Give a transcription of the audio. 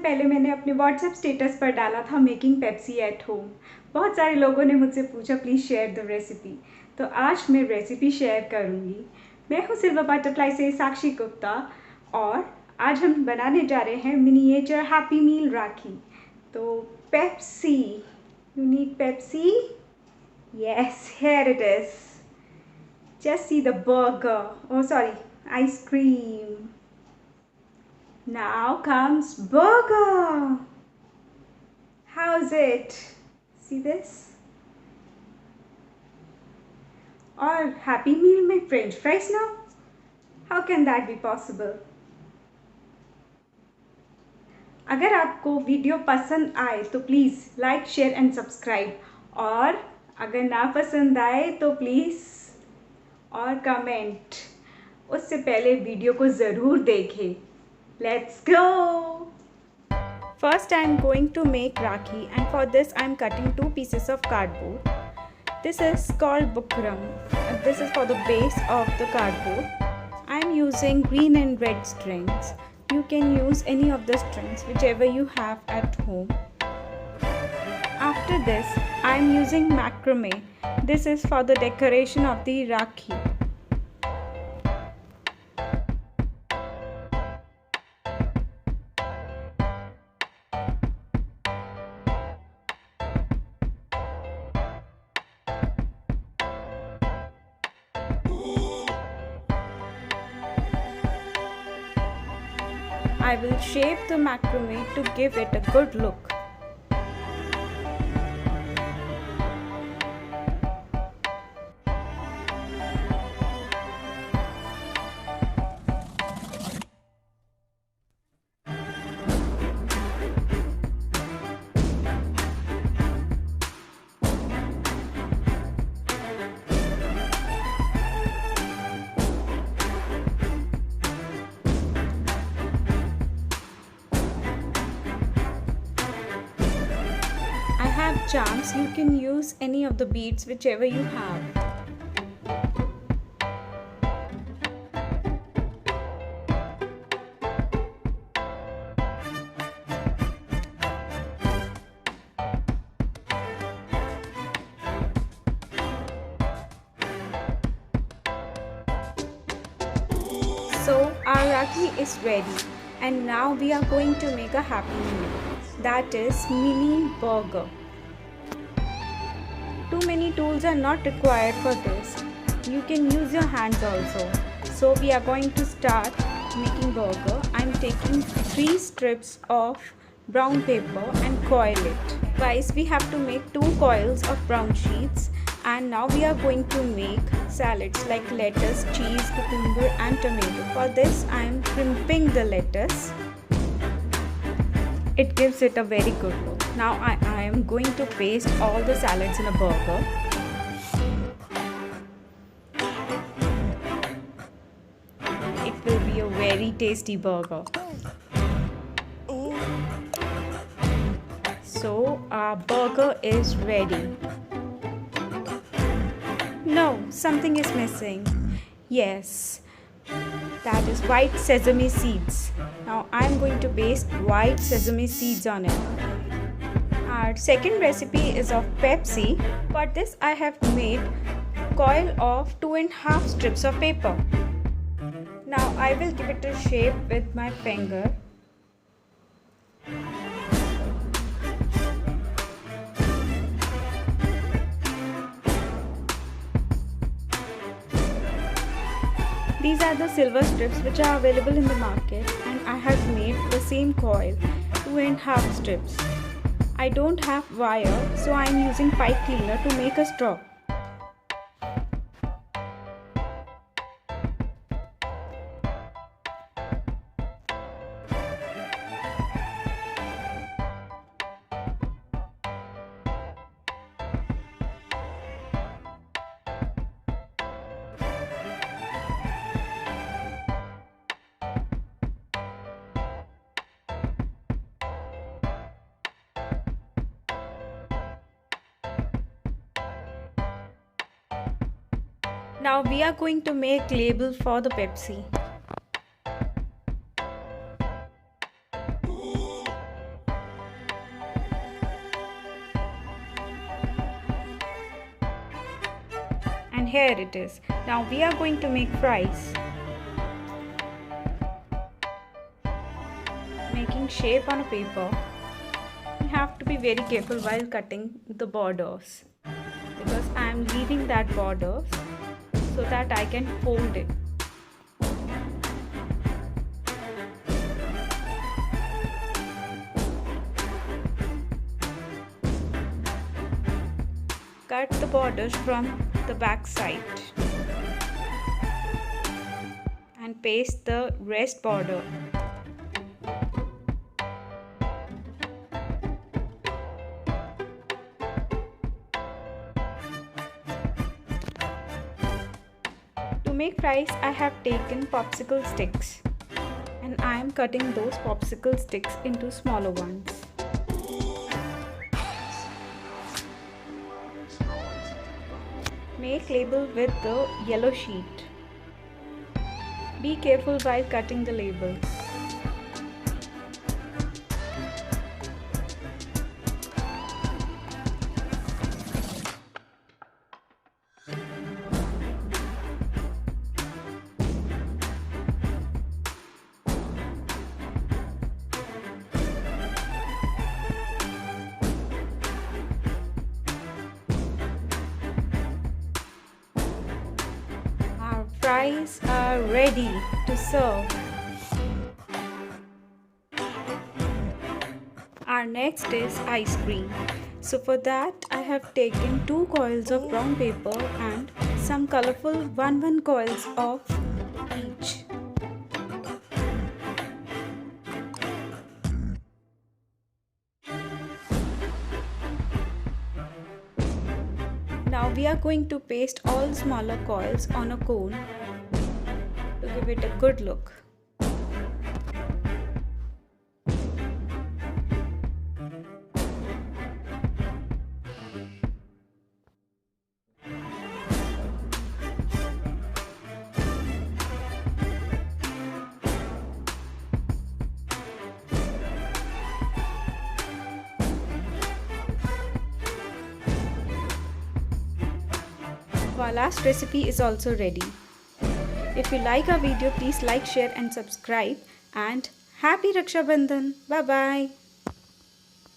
पहले मैंने अपने व्हाट्सएप स्टेटस पर डाला था मेकिंग पेप्सी एट होम। बहुत सारे लोगों ने मुझसे पूछा प्लीज़ शेयर द रेसिपी, तो आज मैं रेसिपी शेयर करूँगी। मैं हूँ सिल्वर बटरफ्लाई से साक्षी गुप्ता और आज हम बनाने जा रहे हैं मिनिएचर हैप्पी मील राखी। तो Pepsi, you need Pepsi? Yes, here it is. Just see the burger, oh sorry, ice cream. Now comes burger. How's it? See this? Or Happy Meal में French fries now? How can that be possible? अगर आपको video पसंद आए तो please like share and subscribe, और अगर ना पसंद आए तो प्लीज़ और कमेंट। उससे पहले वीडियो को ज़रूर देखें। Let's go! First I am going to make Rakhi, and for this I am cutting 2 pieces of cardboard. This is called Macrame. This is for the base of the cardboard. I am using green and red strings. You can use any of the strings whichever you have at home. After this I am using Macrame. This is for the decoration of the Rakhi. I will shape the macrame to give it a good look. Charms, you can use any of the beads whichever you have. So our Rakhi is ready, and now we are going to make a happy meal, that is mini burger. Too many tools are not required for this. You can use your hands also. So we are going to start making burger. I'm taking 3 strips of brown paper and coil it. Guys, we have to make 2 coils of brown sheets, and now we are going to make salads like lettuce, cheese, cucumber and tomato. For this I am crimping the lettuce. It gives it a very good look. Now I am going to paste all the salads in a burger. It will be a very tasty burger. So our burger is ready. No, something is missing. Yes, that is white sesame seeds. Now I am going to paste white sesame seeds on it. Our second recipe is of Pepsi. For this I have made coil of 2.5 strips of paper. Now I will give it a shape with my finger. These are the silver strips which are available in the market, and I have made the same coil, 2.5 strips. I don't have wire, so I am using pipe cleaner to make a straw. Now we are going to make label for the Pepsi. here it is. Now we are going to make fries. Making shape on a paper. You have to be very careful while cutting the borders, because I am leaving that borders so that I can fold it. Cut the borders from the back side and paste the rest border. To make fries, I have taken popsicle sticks and I am cutting those popsicle sticks into smaller ones. Make label with the yellow sheet. Be careful while cutting the labels. Fries are ready to serve. Our next is ice cream. So for that I have taken 2 coils of brown paper and some colorful 1 coils of each. Now we are going to paste all smaller coils on a cone to give it a good look. Our last recipe is also ready. If you like our video, please like, share and subscribe, and happy Rakshabandhan. Bye bye.